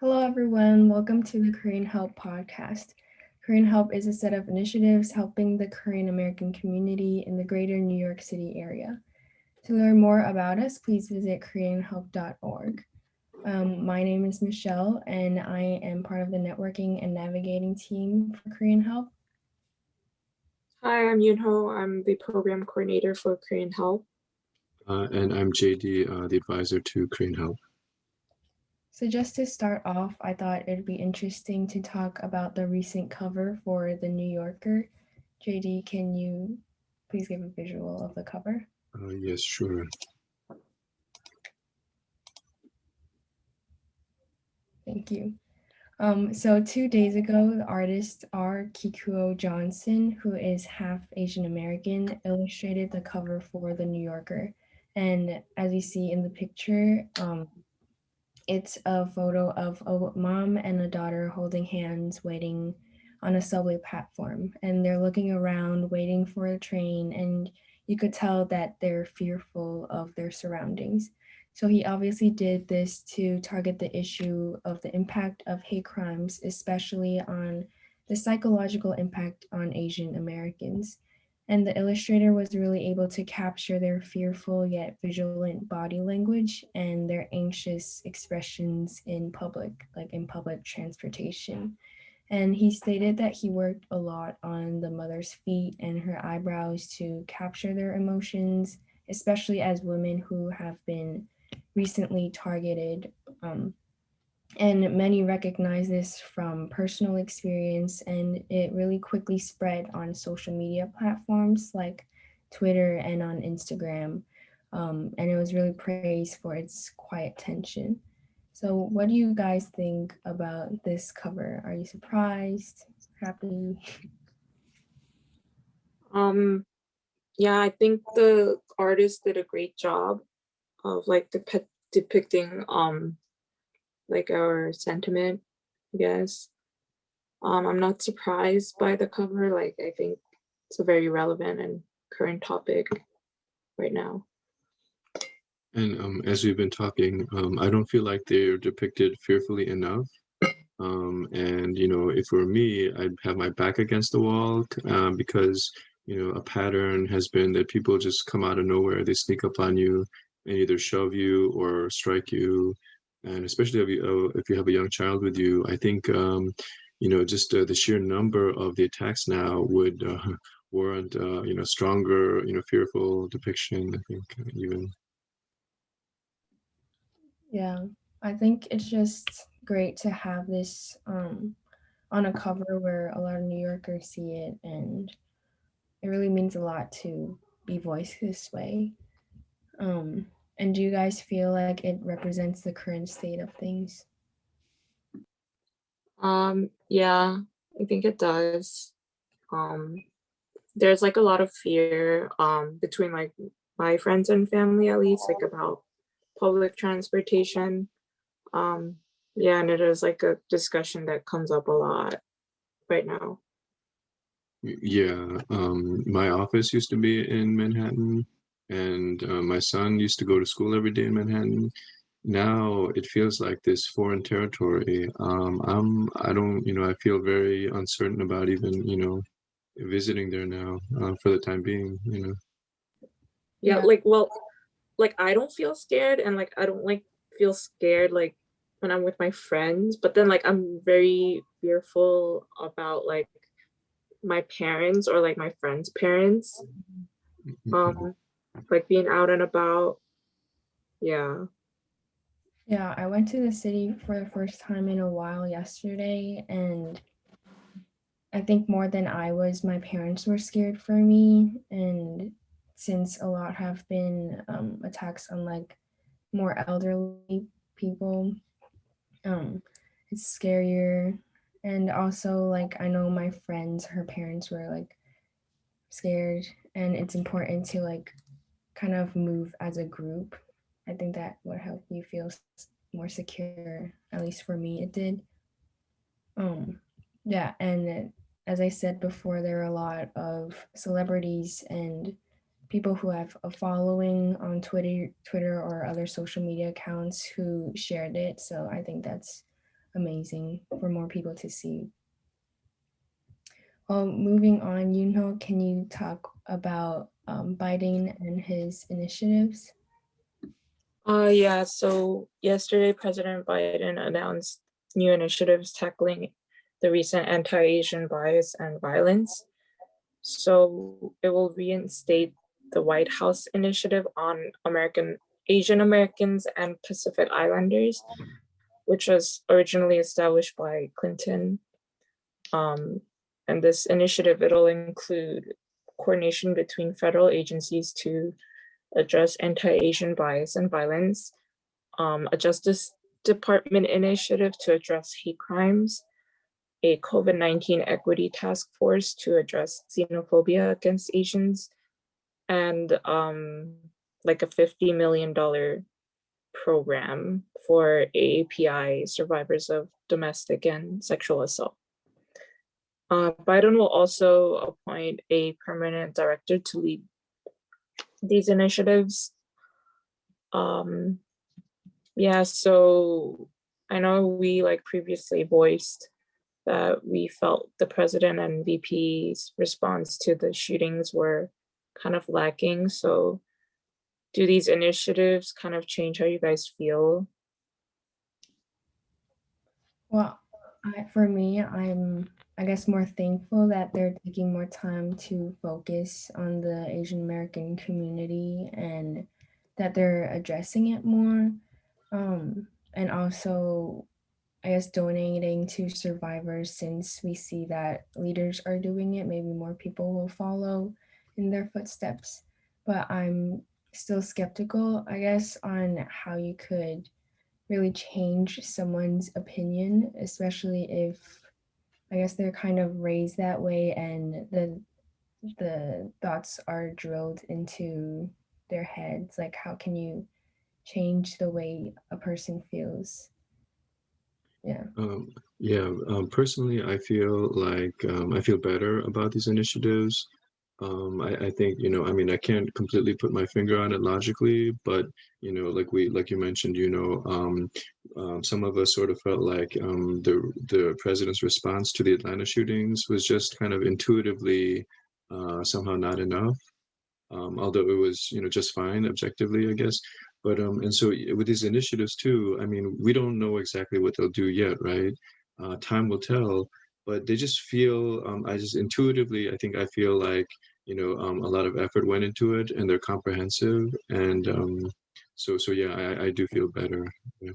Hello, everyone. Welcome to the Korean Help podcast. Korean Help is a set of initiatives helping the Korean American community in the greater New York City area. To learn more about us, please visit koreanhelp.org. My name is Michelle, and I am part of the networking and navigating team for Korean Help. Hi, I'm Yunho. I'm the program coordinator for Korean Help. And I'm JD, the advisor to Korean Help. So just to start off, I thought it'd be interesting to talk about the recent cover for The New Yorker. JD, can you please give a visual of the cover? Yes, sure. Thank you. So 2 days ago, the artist R. Kikuo Johnson, who is half Asian American, illustrated the cover for The New Yorker. And as you see in the picture, it's a photo of a mom and a daughter holding hands waiting on a subway platform. And they're looking around, waiting for a train, and you could tell that they're fearful of their surroundings. So he obviously did this to target the issue of the impact of hate crimes, especially on the psychological impact on Asian Americans. And the illustrator was really able to capture their fearful yet vigilant body language and their anxious expressions in public, like in public transportation. And he stated that he worked a lot on the mother's feet and her eyebrows to capture their emotions, especially as women who have been recently targeted. And many recognize this from personal experience, and it really quickly spread on social media platforms like Twitter and on Instagram. And it was really praised for its quiet tension. So, what do you guys think about this cover? Are you surprised, happy? Yeah, I think the artist did a great job of like depicting like our sentiment, I guess. I'm not surprised by the cover. Like I think it's a very relevant and current topic right now. And as we've been talking, I don't feel like they're depicted fearfully enough. And if it were me, I'd have my back against the wall because a pattern has been that people just come out of nowhere, they sneak up on you and either shove you or strike you. And especially if you have a young child with you, I think just the sheer number of the attacks now would warrant stronger fearful depiction. I think even. Yeah, I think it's just great to have this on a cover where a lot of New Yorkers see it, and it really means a lot to be voiced this way. Um, and do you guys feel like it represents the current state of things? Yeah, I think it does. Um, there's like a lot of fear between like my friends and family at least, like about public transportation. Um, yeah, and it is like a discussion that comes up a lot right now. Yeah, my office used to be in Manhattan, and my son used to go to school every day in Manhattan. Now it feels like this foreign territory. I don't, I feel very uncertain about even, visiting there now for the time being. Yeah, Yeah, like I don't feel scared, and like I don't like feel scared like when I'm with my friends, but then like I'm very fearful about like my parents or like my friends' parents, um, like being out and about. Yeah. yeah. I went to the city for the first time in a while yesterday, and I think more than I was, my parents were scared for me. And since a lot have been attacks on like more elderly people, um, it's scarier. And also, like, I know my friends, her parents were like scared, and it's important to like kind of move as a group. I think that would help you feel more secure. At least for me, it did. Um, yeah, and as I said before, there are a lot of celebrities and people who have a following on Twitter or other social media accounts who shared it. So I think that's amazing for more people to see. Well, moving on, can you talk about Biden and his initiatives? Yeah, so yesterday President Biden announced new initiatives tackling the recent anti-Asian bias and violence. So it will reinstate the White House initiative on Asian Americans and Pacific Islanders, which was originally established by Clinton. And this initiative, it'll include coordination between federal agencies to address anti-Asian bias and violence, a Justice Department initiative to address hate crimes, a COVID-19 equity task force to address xenophobia against Asians, and like a $50 million program for AAPI survivors of domestic and sexual assault. Biden will also appoint a permanent director to lead these initiatives. Yeah, so I know we like previously voiced that we felt the president and VP's response to the shootings were kind of lacking. So do these initiatives kind of change how you guys feel? Well, for me, I guess more thankful that they're taking more time to focus on the Asian American community and that they're addressing it more. And also, I guess donating to survivors, since we see that leaders are doing it, maybe more people will follow in their footsteps. But I'm still skeptical, I guess, on how you could really change someone's opinion, especially if I guess they're kind of raised that way and the thoughts are drilled into their heads. Like, how can you change the way a person feels? Yeah. Personally, I feel like I feel better about these initiatives. I think, I mean, I can't completely put my finger on it logically, but, like you mentioned, some of us sort of felt like the president's response to the Atlanta shootings was just kind of intuitively somehow not enough, although it was, just fine objectively, I guess. But and so with these initiatives too, I mean, we don't know exactly what they'll do yet, right? Time will tell, but they just feel, I just intuitively, I think I feel like, a lot of effort went into it and they're comprehensive. And so yeah, I do feel better. Yeah.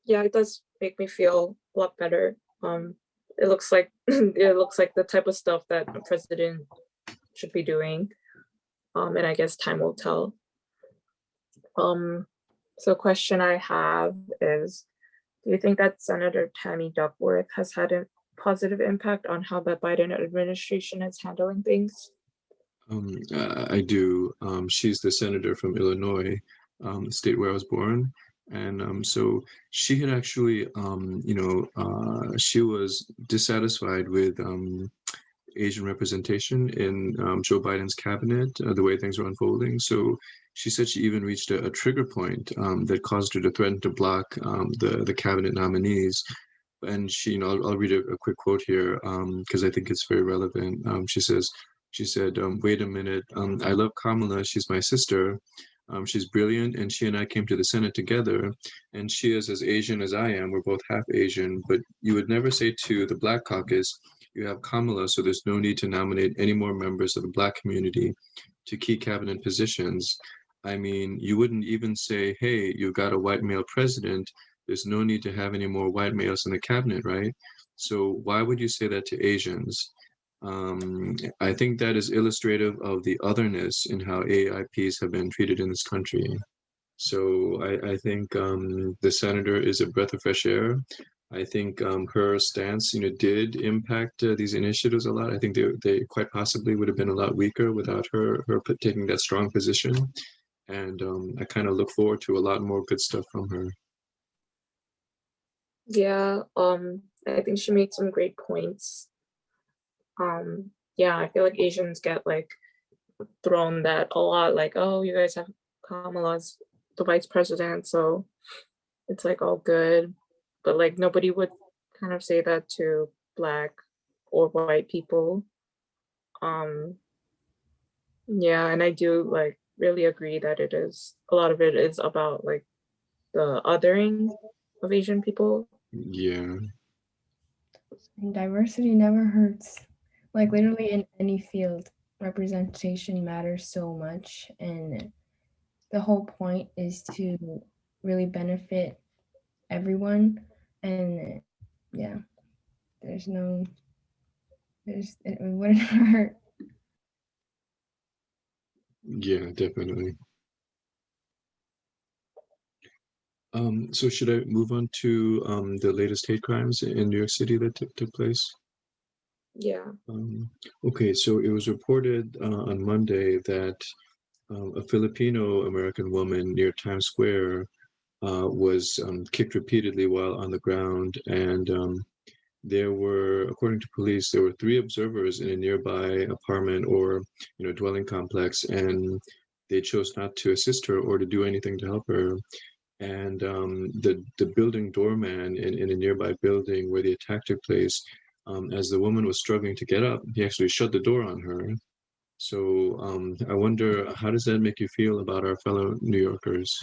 Yeah, it does make me feel a lot better. It looks like it looks like the type of stuff that the president should be doing. And I guess time will tell. So question I have is, do you think that Senator Tammy Duckworth has had a positive impact on how the Biden administration is handling things? I do. She's the senator from Illinois, the state where I was born. And so she had actually, she was dissatisfied with Asian representation in Joe Biden's cabinet, the way things were unfolding. So she said she even reached a trigger point that caused her to threaten to block the cabinet nominees. And she, I'll read a quick quote here because I think it's very relevant. She said, wait a minute, I love Kamala, she's my sister. She's brilliant, and she and I came to the Senate together, and she is as Asian as I am. We're both half Asian, but you would never say to the Black Caucus, you have Kamala, so there's no need to nominate any more members of the Black community to key cabinet positions. I mean, you wouldn't even say, hey, you've got a white male president. There's no need to have any more white males in the cabinet, right? So why would you say that to Asians? I think that is illustrative of the otherness in how AIPs have been treated in this country. So I think the senator is a breath of fresh air. I think her stance, did impact these initiatives a lot. I think they quite possibly would have been a lot weaker without her taking that strong position. And I kind of look forward to a lot more good stuff from her. Yeah, I think she made some great points. Yeah, I feel like Asians get like thrown that a lot, like, oh, you guys have Kamala's the vice president, so it's like all good, but like nobody would kind of say that to Black or white people. Um, yeah, and I do like really agree that it is a lot of it is about like the othering of Asian people. Yeah, And diversity never hurts. Like literally in any field, representation matters so much, and the whole point is to really benefit everyone. And yeah, there's no, it wouldn't hurt. yeah, definitely. So should I move on to the latest hate crimes in New York City that took place? Yeah. Okay, so it was reported on Monday that a Filipino American woman near Times Square was kicked repeatedly while on the ground, and there were, according to police, there were three observers in a nearby apartment or dwelling complex, and they chose not to assist her or to do anything to help her. And the building doorman in a nearby building where the attack took place, as the woman was struggling to get up, he actually shut the door on her. So I wonder, how does that make you feel about our fellow New Yorkers?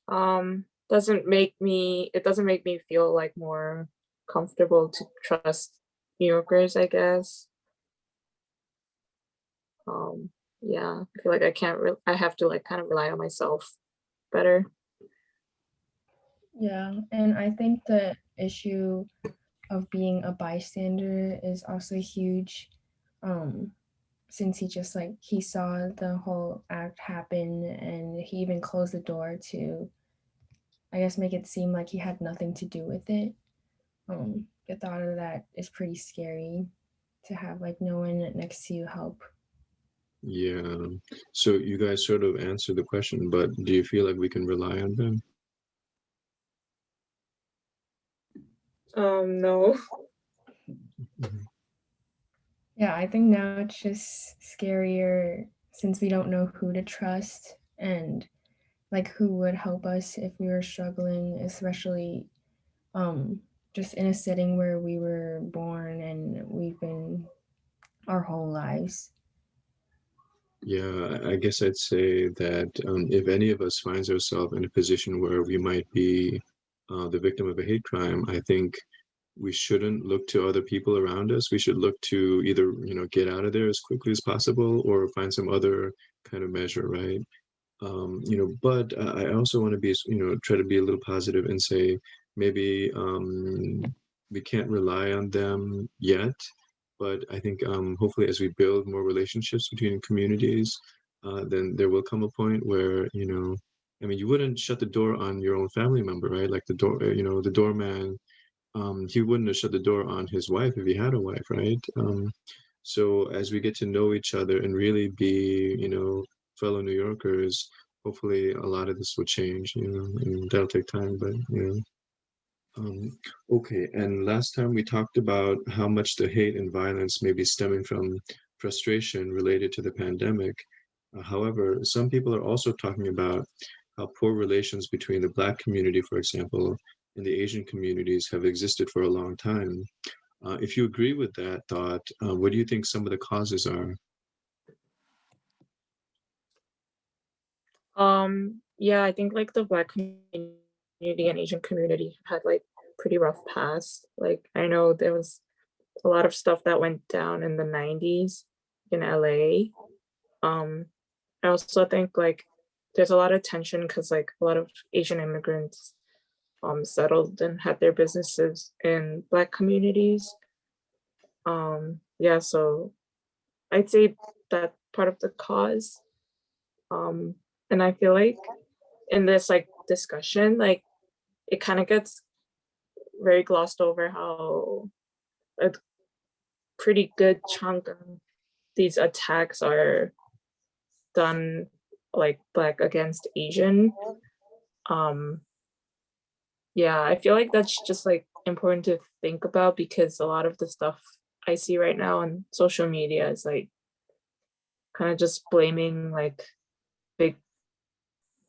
It doesn't make me feel like more comfortable to trust New Yorkers, I guess. Um, yeah, I feel like I have to like kind of rely on myself better. Yeah, and I think the issue of being a bystander is also huge. Um, since he just like he saw the whole act happen and he even closed the door to I guess make it seem like he had nothing to do with it. The thought of that is pretty scary to have like no one next to you help. Yeah. So you guys sort of answered the question, but do you feel like we can rely on them? No. Mhm. Yeah, I think now it's just scarier since we don't know who to trust and like who would help us if we were struggling, especially um just in a setting where we were born and we've been our whole lives. Yeah, I guess I'd say that if any of us finds ourselves in a position where we might be the victim of a hate crime, I think we shouldn't look to other people around us. We should look to either, get out of there as quickly as possible or find some other kind of measure, right? But I also want to be, try to be a little positive and say maybe we can't rely on them yet, but I think hopefully as we build more relationships between communities, then there will come a point where, I mean, you wouldn't shut the door on your own family member, right? Like the door, the doorman, he wouldn't have shut the door on his wife if he had a wife, right? So as we get to know each other and really be, fellow New Yorkers, hopefully a lot of this will change, and that'll take time, but okay. And last time we talked about how much the hate and violence may be stemming from frustration related to the pandemic. However, some people are also talking about how poor relations between the Black community, for example, and the Asian communities have existed for a long time. If you agree with that thought, what do you think some of the causes are? Yeah, I think like the Black community and Asian community had like pretty rough past. Like I know there was a lot of stuff that went down in the 90s in LA. Um, I also think like there's a lot of tension because like a lot of Asian immigrants settled and had their businesses in Black communities. Yeah, so I'd say that part of the cause. Um, and I feel like in this like discussion, like it kind of gets very glossed over how a pretty good chunk of these attacks are done like Black against Asian. Um, yeah, I feel like that's just like important to think about because a lot of the stuff I see right now on social media is like kind of just blaming like big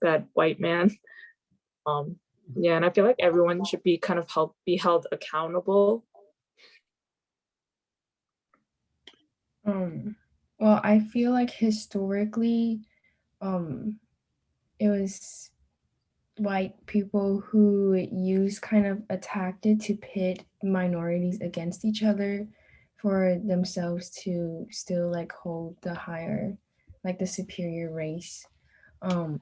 bad white man. Yeah, and I feel like everyone should be kind of be held accountable. Well, I feel like historically, it was white people who used kind of a tactic to pit minorities against each other for themselves to still like hold the higher, like the superior race. And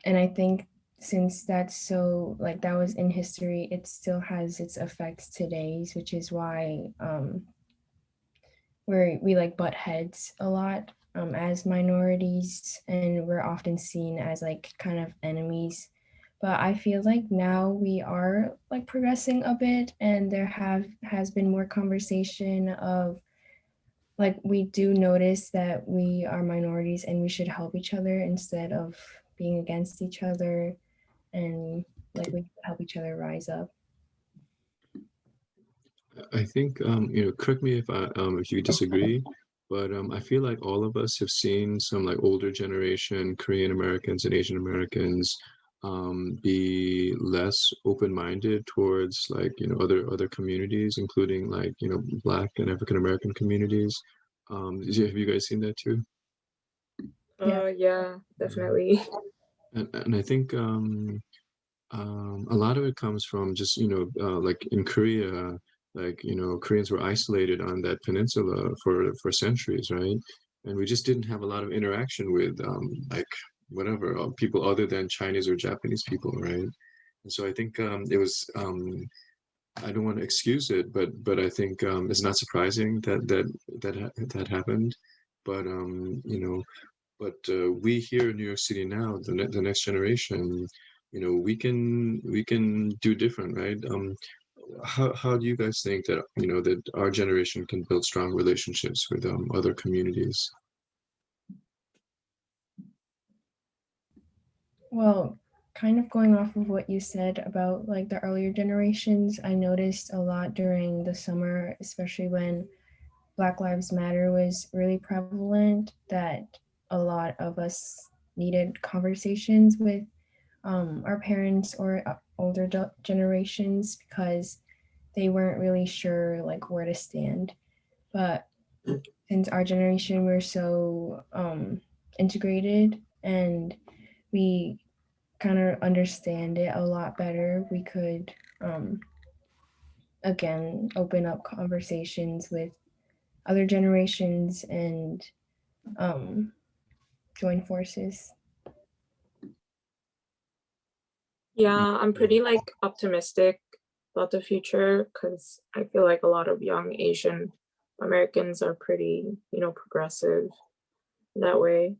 I think since that's so like that was in history, it still has its effects today, which is why we like butt heads a lot as minorities, and we're often seen as like kind of enemies. But I feel like now we are like progressing a bit, and there has been more conversation of like we do notice that we are minorities and we should help each other instead of being against each other, and like we help each other rise up. I think correct me if you disagree, but I feel like all of us have seen some like older generation Korean Americans and Asian Americans be less open-minded towards like other communities, including like Black and African American communities. Have you guys seen that too? Yeah. Yeah, definitely. And I think a lot of it comes from just like in Korea, like Koreans were isolated on that peninsula for centuries, right? And we just didn't have a lot of interaction with like whatever people other than Chinese or Japanese people, right? And so I think it was I don't want to excuse it, but I think it's not surprising that happened. But but we here in New York City now, the next generation, we can do different, right? How do you guys think that that our generation can build strong relationships with other communities? Well, kind of going off of what you said about like the earlier generations, I noticed a lot during the summer, especially when Black Lives Matter was really prevalent, that a lot of us needed conversations with our parents or older generations because they weren't really sure like where to stand. But since our generation, we're so integrated and we kind of understand it a lot better, we could again open up conversations with other generations and um, join forces. Yeah, I'm pretty like optimistic about the future because I feel like a lot of young Asian Americans are pretty, progressive that way.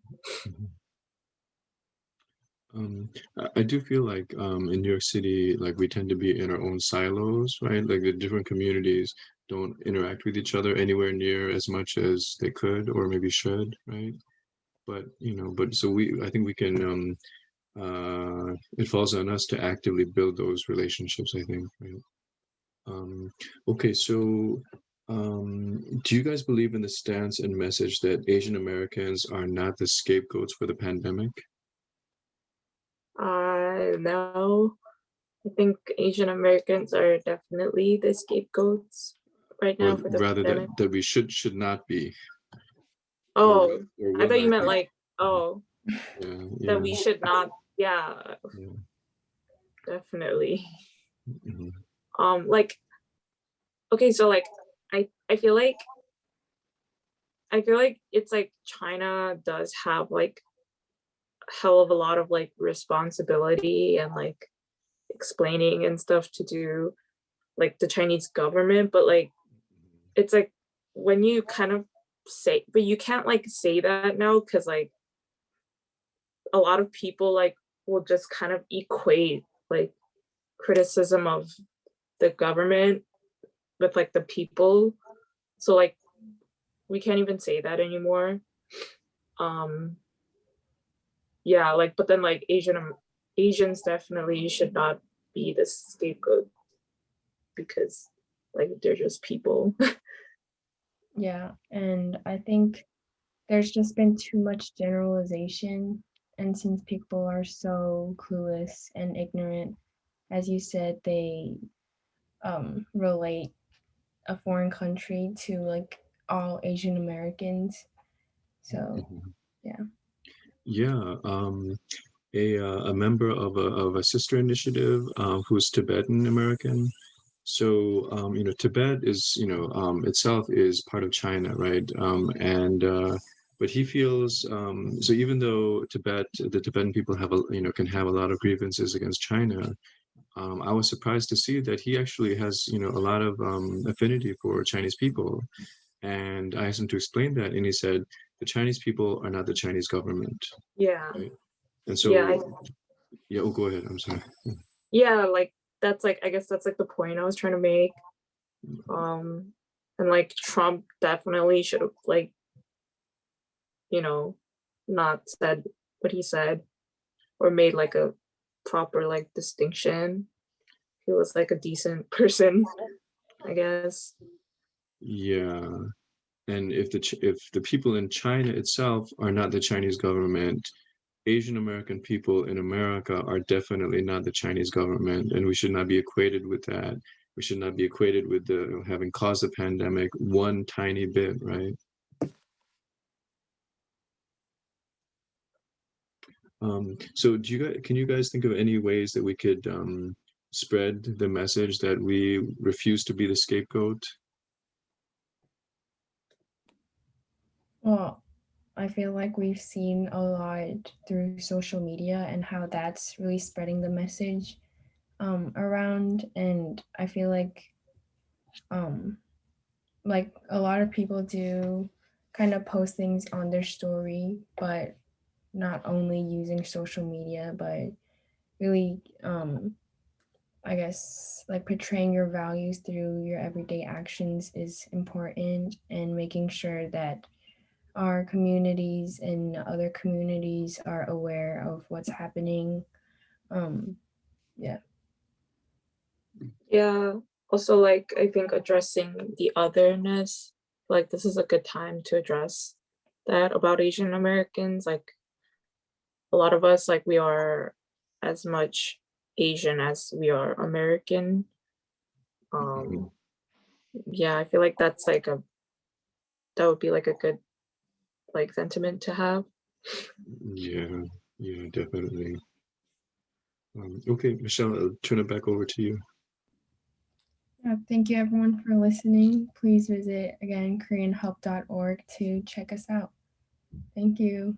I do feel like in New York City, like we tend to be in our own silos, right? Like the different communities don't interact with each other anywhere near as much as they could or maybe should, right? But but so I think we can it falls on us to actively build those relationships, I think, right? Um, okay, so do you guys believe in the stance and message that Asian Americans are not the scapegoats for the pandemic? I know. I think Asian Americans are definitely the scapegoats right Or now for the rather pandemic. that we should not be, Oh, or I what thought you not meant be. like, oh, Yeah, that yeah, we should not. Yeah, yeah. definitely. Mhm. Like, okay, so like, I feel like it's like China does have like hell of a lot of like responsibility and like explaining and stuff to do like the Chinese government, but like it's like when you kind of say, but you can't like say that now because like a lot of people like will just kind of equate like criticism of the government with like the people. So like we can't even say that anymore. Um yeah, like but then like Asians definitely should not be the scapegoat because like they're just people. Yeah, and I think there's just been too much generalization, and since people are so clueless and ignorant, as you said, they relate a foreign country to like all Asian Americans. So yeah. Yeah, a member of a sister initiative who's Tibetan American. So Tibet is itself is part of China, right? And but he feels so even though the Tibetan people have can have a lot of grievances against China. I was surprised to see that he actually has a lot of affinity for Chinese people. And I asked him to explain that, and he said the Chinese people are not the Chinese government, Yeah. right? And Yeah. so, yeah, oh, go ahead. I'm sorry. Yeah, like that's like I guess that's like the point I was trying to make. And like Trump definitely should have like, you know, not said what he said or made like a proper like distinction. He was like a decent person, I guess. Yeah, and if the people in China itself are not the Chinese government, Asian American people in America are definitely not the Chinese government, and we should not be equated with that. We should not be equated with the having caused the pandemic one tiny bit, right? So can you guys think of any ways that we could spread the message that we refuse to be the scapegoat? Well, I feel like we've seen a lot through social media and how that's really spreading the message around. And I feel um, like a lot of people do kind of post things on their story, but not only using social media, but really, I guess, like portraying your values through your everyday actions is important, and making sure that our communities and other communities are aware of what's happening. Um, yeah. Yeah. Also like I think addressing the otherness, like this is a good time to address that about Asian Americans. Like a lot of us, like we are as much Asian as we are American. Mhm. Um yeah, I feel like that would be like a good like sentiment to have. Yeah, yeah, definitely. Okay, Michelle, I'll turn it back over to you. Thank you everyone for listening. Please visit again koreanhelp.org to check us out. Thank you.